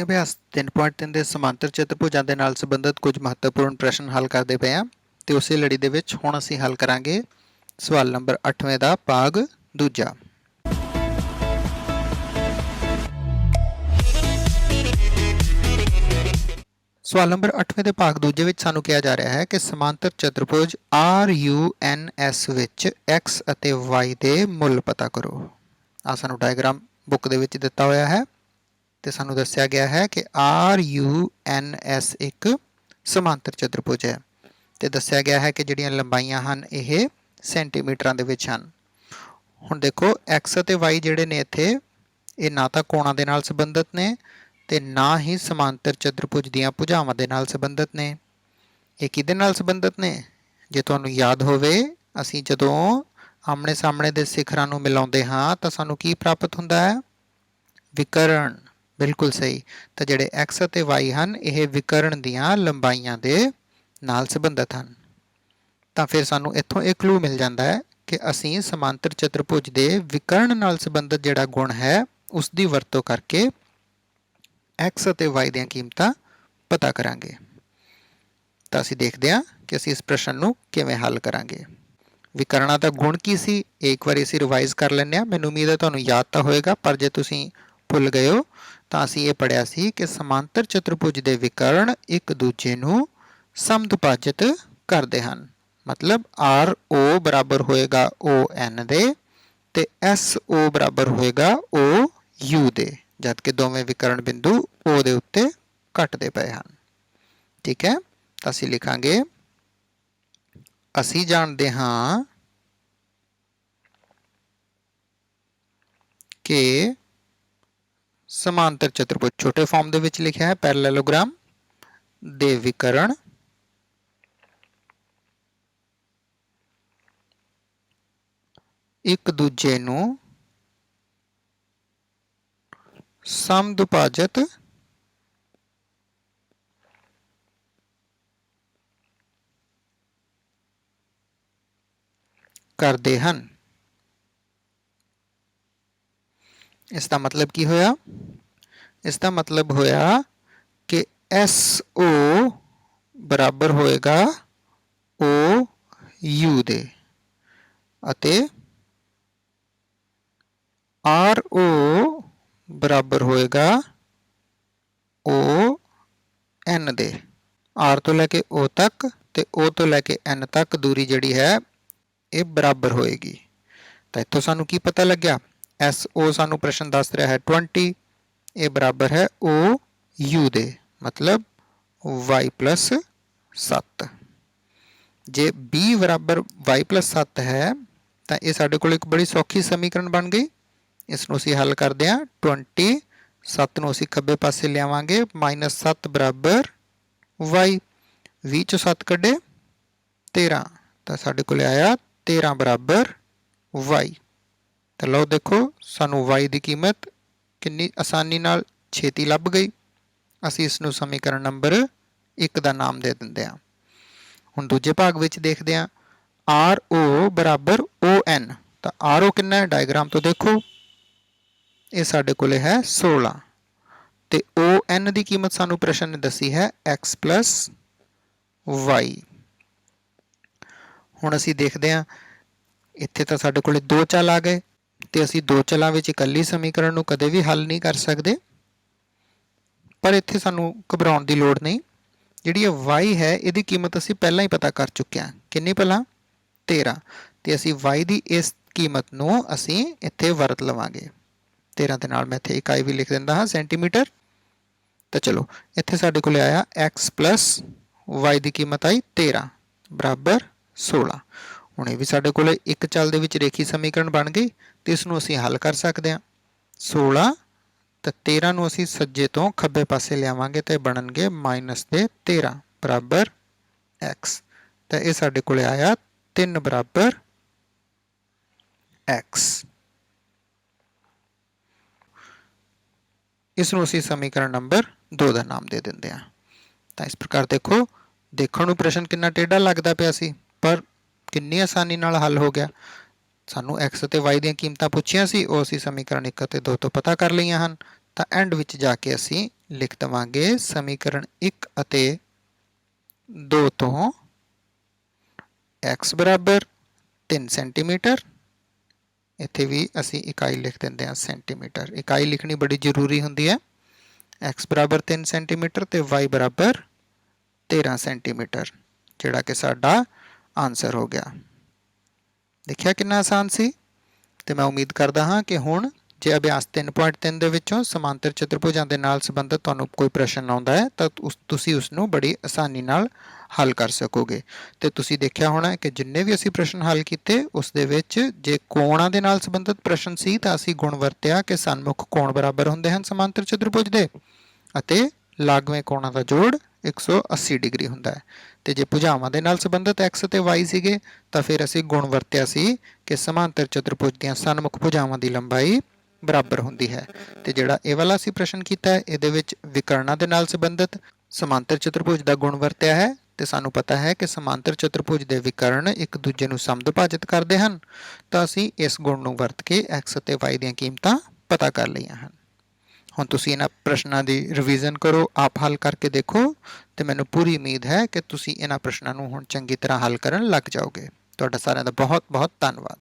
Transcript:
ਅਭਿਆਸ 3.3 ਦੇ ਸਮਾਂਤਰ ਚਤੁਰਭੁਜਾਂ ਦੇ ਨਾਲ ਸੰਬੰਧਿਤ ਕੁਝ ਮਹੱਤਵਪੂਰਨ ਪ੍ਰਸ਼ਨ ਹੱਲ ਕਰਦੇ ਪਏ ਹਾਂ ਤੇ ਉਸੇ ਲੜੀ ਦੇ ਵਿੱਚ ਹੁਣ ਅਸੀਂ ਹੱਲ ਕਰਾਂਗੇ ਸਵਾਲ ਨੰਬਰ 8ਵੇਂ ਦਾ ਭਾਗ ਦੂਜਾ। ਸਵਾਲ ਨੰਬਰ 8ਵੇਂ ਦੇ ਭਾਗ ਦੂਜੇ ਵਿੱਚ ਸਾਨੂੰ ਕਿਹਾ ਜਾ ਰਿਹਾ ਹੈ ਕਿ ਸਮਾਂਤਰ ਚਤੁਰਭੁਜ RUNS ਵਿੱਚ x ਅਤੇ y ਦੇ ਮੁੱਲ ਪਤਾ ਕਰੋ। ਆ ਸਾਨੂੰ ਡਾਇਗਰਾਮ ਬੁੱਕ ਦੇ ਵਿੱਚ ਦਿੱਤਾ ਹੋਇਆ ਹੈ ਤੇ ਸਾਨੂੰ ਦੱਸਿਆ ਗਿਆ ਹੈ ਕਿ RUNS ਇੱਕ ਸਮਾਂਤਰ ਚਤੁਰਭੁਜ ਹੈ ਤੇ ਦੱਸਿਆ ਗਿਆ ਹੈ ਕਿ ਜਿਹੜੀਆਂ ਲੰਬਾਈਆਂ ਹਨ ਇਹ ਸੈਂਟੀਮੀਟਰਾਂ ਦੇ ਵਿੱਚ ਹਨ। ਹੁਣ ਦੇਖੋ x ਅਤੇ y ਜਿਹੜੇ ਨੇ ਇੱਥੇ ਇਹ ਨਾ ਤਾਂ ਕੋਣਾਂ ਦੇ ਨਾਲ ਸੰਬੰਧਿਤ ਨੇ ਤੇ ਨਾ ਹੀ ਸਮਾਂਤਰ ਚਤੁਰਭੁਜ ਦੀਆਂ ਭੁਜਾਵਾਂ ਦੇ ਨਾਲ ਸੰਬੰਧਿਤ ਨੇ। ਇਹ ਕਿਹਦੇ ਨਾਲ ਸੰਬੰਧਿਤ ਨੇ? ਜੇ ਤੁਹਾਨੂੰ ਯਾਦ ਹੋਵੇ ਅਸੀਂ ਜਦੋਂ ਆਮਣੇ ਸਾਹਮਣੇ ਦੇ ਸਿਖਰਾਂ ਨੂੰ ਮਿਲਾਉਂਦੇ ਹਾਂ ਤਾਂ ਸਾਨੂੰ ਕੀ ਪ੍ਰਾਪਤ ਹੁੰਦਾ ਹੈ? ਵਿਕਰਣ। ਬਿਲਕੁਲ ਸਹੀ। ਤਾਂ ਜਿਹੜੇ x ਅਤੇ y ਹਨ ਇਹ ਵਿਕਰਣ ਦੀਆਂ ਲੰਬਾਈਆਂ ਦੇ ਨਾਲ ਸੰਬੰਧਿਤ ਹਨ। ਤਾਂ ਫਿਰ ਸਾਨੂੰ ਇੱਥੋਂ ਇਹ ਕਲੂ ਮਿਲ ਜਾਂਦਾ ਹੈ ਕਿ ਅਸੀਂ ਸਮਾਂਤਰ ਚਤੁਰਭੁਜ ਦੇ ਵਿਕਰਣ ਨਾਲ ਸੰਬੰਧਿਤ ਜਿਹੜਾ ਗੁਣ ਹੈ ਉਸ ਦੀ ਵਰਤੋਂ ਕਰਕੇ x ਅਤੇ y ਦੀਆਂ ਕੀਮਤਾਂ ਪਤਾ ਕਰਾਂਗੇ। ਤਾਂ ਅਸੀਂ ਦੇਖਦੇ ਹਾਂ ਕਿ ਅਸੀਂ ਇਸ ਪ੍ਰਸ਼ਨ ਨੂੰ ਕਿਵੇਂ ਹੱਲ ਕਰਾਂਗੇ। ਵਿਕਰਣਾਂ ਦਾ ਗੁਣ ਕੀ ਸੀ? ਇੱਕ ਵਾਰੀ ਅਸੀਂ ਰਿਵਾਈਜ਼ ਕਰ ਲੈਂਦੇ ਹਾਂ। ਮੈਨੂੰ ਉਮੀਦ ਹੈ ਤੁਹਾਨੂੰ ਯਾਦ ਤਾਂ ਹੋਏਗਾ, ਪਰ ਜੇ ਤੁਸੀਂ ਭੁੱਲ ਗਏ ਹੋ ਤਾਂ ਅਸੀਂ ਇਹ ਪੜ੍ਹਿਆ ਸੀ ਕਿ ਸਮਾਂਤਰ ਚਤੁਰਭੁਜ ਦੇ ਵਿਕਰਣ ਇੱਕ ਦੂਜੇ ਨੂੰ ਸਮਦੁਭਾਜਿਤ ਕਰਦੇ ਹਨ। ਮਤਲਬ RO ਬਰਾਬਰ ਹੋਏਗਾ ON ਦੇ ਤੇ SO ਬਰਾਬਰ ਹੋਏਗਾ OU ਦੇ, ਜਦ ਕਿ ਦੋਵੇਂ ਵਿਕਰਣ ਬਿੰਦੂ O ਦੇ ਉੱਤੇ ਘਟਦੇ ਪਏ ਹਨ। ਠੀਕ ਹੈ, ਤਾਂ ਅਸੀਂ ਲਿਖਾਂਗੇ ਅਸੀਂ ਜਾਣਦੇ ਹਾਂ ਕਿ ਸਮਾਂਤਰ ਚਤੁਰਭੁਜ ਛੋਟੇ ਫਾਰਮ ਦੇ ਵਿੱਚ ਲਿਖਿਆ ਹੈ ਪੈਰਲੈਲੋਗ੍ਰਾਮ ਦੇ ਵਿਕਰਣ ਇੱਕ ਦੂਜੇ ਨੂੰ ਸਮਦੁਭਾਜਿਤ ਕਰਦੇ ਹਨ। ਇਸ ਦਾ ਮਤਲਬ ਕੀ ਹੋਇਆ? ਇਸ ਦਾ ਮਤਲਬ ਹੋਇਆ ਕਿ SO ਬਰਾਬਰ ਹੋਏਗਾ OU ਦੇ ਅਤੇ RO ਬਰਾਬਰ ਹੋਏਗਾ ON ਦੇ। R ਤੋਂ ਲੈ ਕੇ O ਤੱਕ ਤੇ O ਤੋਂ ਲੈ ਕੇ N ਤੱਕ ਦੂਰੀ ਜਿਹੜੀ ਹੈ ਇਹ ਬਰਾਬਰ ਹੋਏਗੀ। ਤਾਂ ਇੱਥੋਂ ਸਾਨੂੰ ਕੀ ਪਤਾ ਲੱਗਿਆ? SO ਸਾਨੂੰ ਪ੍ਰਸ਼ਨ ਦੱਸ ਰਿਹਾ ਹੈ 20, ਇਹ ਬਰਾਬਰ ਹੈ OU ਦੇ, ਮਤਲਬ y plus 7। ਜੇ B ਬਰਾਬਰ y plus 7 ਹੈ ਤਾਂ ਇਹ ਸਾਡੇ ਕੋਲ ਇੱਕ ਬੜੀ ਸੌਖੀ ਸਮੀਕਰਨ ਬਣ ਗਈ। ਇਸ ਨੂੰ ਅਸੀਂ ਹੱਲ ਕਰਦੇ ਹਾਂ। 20 7 ਨੂੰ ਅਸੀਂ ਖੱਬੇ ਪਾਸੇ ਲਿਆਵਾਂਗੇ, -7 ਬਰਾਬਰ y, 20 ਚੋਂ 7 ਕੱਢੇ 13, ਤਾਂ ਸਾਡੇ ਕੋਲ ਆਇਆ 13 ਬਰਾਬਰ y। ਤਾਂ ਲਓ ਦੇਖੋ ਸਾਨੂੰ y ਦੀ ਕੀਮਤ ਕਿੰਨੀ ਆਸਾਨੀ ਨਾਲ ਛੇਤੀ ਲੱਭ ਗਈ। ਅਸੀਂ ਇਸ ਨੂੰ ਸਮੀਕਰਨ ਨੰਬਰ 1 ਦਾ ਨਾਮ ਦੇ ਦਿੰਦੇ ਹਾਂ। ਹੁਣ ਦੂਜੇ ਭਾਗ ਵਿੱਚ ਦੇਖਦੇ ਹਾਂ RO ਬਰਾਬਰ ON। ਤਾਂ RO ਕਿੰਨਾ ਹੈ? ਡਾਇਗਰਾਮ ਤੋਂ ਦੇਖੋ ਇਹ ਸਾਡੇ ਕੋਲੇ ਹੈ 16 ਤੇ ON ਦੀ ਕੀਮਤ ਸਾਨੂੰ ਪ੍ਰਸ਼ਨ ਨੇ ਦੱਸੀ ਹੈ x plus y। ਹੁਣ ਅਸੀਂ ਦੇਖਦੇ ਹਾਂ ਇੱਥੇ ਤਾਂ ਸਾਡੇ ਕੋਲੇ ਦੋ ਚੱਲ ਆ ਗਏ ਤੇ ਅਸੀਂ ਦੋ ਚੱਲਾਂ ਵਿੱਚ ਇਕੱਲੀ ਸਮੀਕਰਨ ਨੂੰ ਕਦੇ ਵੀ ਹੱਲ ਨਹੀਂ ਕਰ ਸਕਦੇ, ਪਰ ਇੱਥੇ ਸਾਨੂੰ ਘਬਰਾਉਣ ਦੀ ਲੋੜ ਨਹੀਂ। ਜਿਹੜੀ ਇਹ y ਹੈ ਇਹਦੀ ਕੀਮਤ ਅਸੀਂ ਪਹਿਲਾਂ ਹੀ ਪਤਾ ਕਰ ਚੁੱਕੇ ਹਾਂ। ਕਿੰਨੀ ਪਹਿਲਾਂ? 13, ਤੇ ਅਸੀਂ y ਦੀ ਇਸ ਕੀਮਤ ਨੂੰ ਅਸੀਂ ਇੱਥੇ ਵਰਤ ਲਵਾਂਗੇ। 13 ਦੇ ਨਾਲ ਮੈਂ ਇੱਥੇ ਇਕਾਈ ਵੀ ਲਿਖ ਦਿੰਦਾ ਹਾਂ ਸੈਂਟੀਮੀਟਰ। ਤਾਂ ਚਲੋ ਇੱਥੇ ਸਾਡੇ ਕੋਲ ਆਇਆ x plus y ਦੀ ਕੀਮਤ ਆਈ 13 ਬਰਾਬਰ 16। ਹੁਣ ਇਹ ਵੀ ਸਾਡੇ ਕੋਲ ਇੱਕ ਚੱਲ ਦੇ ਵਿੱਚ ਰੇਖੀ ਸਮੀਕਰਨ ਬਣ ਗਈ ਤੇ ਇਸ ਨੂੰ ਅਸੀਂ ਹੱਲ ਕਰ ਸਕਦੇ ਹਾਂ। 16 ਤੇ 13 ਨੂੰ ਅਸੀਂ ਸੱਜੇ ਤੋਂ ਖੱਬੇ ਪਾਸੇ ਲਿਆਵਾਂਗੇ ਤੇ ਬਣਨਗੇ -13 ਬਰਾਬਰ x। ਤਾਂ ਇਹ ਸਾਡੇ ਕੋਲ ਆਇਆ 3 ਬਰਾਬਰ x। ਇਸ ਨੂੰ ਅਸੀਂ ਸਮੀਕਰਨ ਨੰਬਰ 2 ਦਾ ਨਾਮ ਦੇ ਦਿੰਦੇ ਹਾਂ। ਤਾਂ ਇਸ ਪ੍ਰਕਾਰ ਦੇਖੋ ਦੇਖਣ ਨੂੰ ਪ੍ਰਸ਼ਨ ਕਿੰਨਾ ਟੇਢਾ ਲੱਗਦਾ ਪਿਆ ਸੀ, ਪਰ ਕਿੰਨੀ ਆਸਾਨੀ ਨਾਲ ਹੱਲ ਹੋ ਗਿਆ। ਸਾਨੂੰ x ਅਤੇ y ਦੀਆਂ ਕੀਮਤਾਂ ਪੁੱਛੀਆਂ ਸੀ, ਉਹ ਅਸੀਂ ਸਮੀਕਰਨ 1 ਅਤੇ 2 ਤੋਂ ਪਤਾ ਕਰ ਲਈਆਂ ਹਨ ਤਾਂ ਐਂਡ ਵਿੱਚ ਜਾ ਕੇ ਅਸੀਂ ਲਿਖ ਦੇਵਾਂਗੇ ਸਮੀਕਰਨ 1 ਅਤੇ 2 ਤੋਂ x ਬਰਾਬਰ 3 ਸੈਂਟੀਮੀਟਰ, ਇੱਥੇ ਵੀ ਅਸੀਂ ਇਕਾਈ ਲਿਖ ਦਿੰਦੇ ਹਾਂ ਸੈਂਟੀਮੀਟਰ। ਇਕਾਈ ਲਿਖਣੀ ਬੜੀ ਜ਼ਰੂਰੀ ਹੁੰਦੀ ਹੈ। x ਬਰਾਬਰ 3 ਸੈਂਟੀਮੀਟਰ ਤੇ y ਬਰਾਬਰ 13 ਸੈਂਟੀਮੀਟਰ, ਜਿਹੜਾ ਕਿ ਸਾਡਾ ਆਨਸਰ ਹੋ ਗਿਆ। ਦੇਖਿਆ ਕਿੰਨਾ ਆਸਾਨ ਸੀ। ਤੇ ਮੈਂ ਉਮੀਦ ਕਰਦਾ ਹਾਂ ਕਿ ਹੁਣ ਜੇ ਅਭਿਆਸ 3.3 ਦੇ ਵਿੱਚੋਂ ਸਮਾਂਤਰ ਚਤੁਰਭੁਜਾਂ ਦੇ ਨਾਲ ਸੰਬੰਧਿਤ ਤੁਹਾਨੂੰ ਕੋਈ ਪ੍ਰਸ਼ਨ ਆਉਂਦਾ ਹੈ ਤਾਂ ਤੁਸੀਂ ਉਸ ਨੂੰ ਬੜੀ ਆਸਾਨੀ ਨਾਲ ਹੱਲ ਕਰ ਸਕੋਗੇ। ਤੇ ਤੁਸੀਂ ਦੇਖਿਆ ਹੋਣਾ ਕਿ ਜਿੰਨੇ ਵੀ ਅਸੀਂ ਪ੍ਰਸ਼ਨ ਹੱਲ ਕੀਤੇ ਉਸ ਦੇ ਵਿੱਚ ਜੇ ਕੋਣਾਂ ਦੇ ਨਾਲ ਸੰਬੰਧਿਤ ਪ੍ਰਸ਼ਨ ਸੀ ਤਾਂ ਅਸੀਂ ਗੁਣ ਵਰਤਿਆ ਕਿ ਸਨਮੁਖ ਕੋਣ ਬਰਾਬਰ ਹੁੰਦੇ ਹਨ ਸਮਾਂਤਰ ਚਤੁਰਭੁਜ ਦੇ ਅਤੇ ਲਾਗਵੇਂ ਕੋਣਾਂ ਦਾ ਜੋੜ 180 ਡਿਗਰੀ ਹੁੰਦਾ ਹੈ। ਤੇ ਜੇ ਭੁਜਾਵਾਂ ਦੇ ਨਾਲ ਸੰਬੰਧਿਤ x ਅਤੇ y ਸੀਗੇ ਤਾਂ ਫਿਰ ਅਸੀਂ ਗੁਣ ਵਰਤਿਆ ਸੀ ਕਿ ਸਮਾਂਤਰ ਚਤੁਰਭੁਜ ਦੀਆਂ ਸਨਮੁਖ ਭੁਜਾਵਾਂ ਦੀ ਲੰਬਾਈ ਬਰਾਬਰ ਹੁੰਦੀ ਹੈ। ਤੇ ਜਿਹੜਾ ਇਹ ਵਾਲਾ ਅਸੀਂ ਪ੍ਰਸ਼ਨ ਕੀਤਾ ਹੈ ਇਹਦੇ ਵਿੱਚ ਵਿਕਰਣਾਂ ਦੇ ਨਾਲ ਸੰਬੰਧਿਤ ਸਮਾਂਤਰ ਚਤੁਰਭੁਜ ਦਾ ਗੁਣ ਵਰਤਿਆ ਹੈ ਤੇ ਸਾਨੂੰ ਪਤਾ ਹੈ ਕਿ ਸਮਾਂਤਰ ਚਤੁਰਭੁਜ ਦੇ ਵਿਕਰਣ ਇੱਕ ਦੂਜੇ ਨੂੰ ਸਮਦੁਭਾਜਿਤ ਕਰਦੇ ਹਨ, ਤਾਂ ਅਸੀਂ ਇਸ ਗੁਣ ਨੂੰ ਵਰਤ ਕੇ x ਅਤੇ y ਦੀਆਂ ਕੀਮਤਾਂ ਪਤਾ ਕਰ ਲਈਆਂ ਹਨ। ਹੁਣ ਤੁਸੀਂ ਇਹਨਾਂ ਪ੍ਰਸ਼ਨਾਂ ਦੀ ਰਿਵੀਜ਼ਨ ਕਰੋ, ਆਪ ਹੱਲ ਕਰਕੇ ਦੇਖੋ ਤੇ ਮੈਨੂੰ ਪੂਰੀ ਉਮੀਦ ਹੈ ਕਿ ਤੁਸੀਂ ਇਹਨਾਂ ਪ੍ਰਸ਼ਨਾਂ ਨੂੰ ਹੁਣ ਚੰਗੀ ਤਰ੍ਹਾਂ ਹੱਲ ਕਰਨ ਲੱਗ ਜਾਓਗੇ। ਤੁਹਾਡਾ ਸਾਰਿਆਂ ਦਾ ਬਹੁਤ ਬਹੁਤ ਧੰਨਵਾਦ।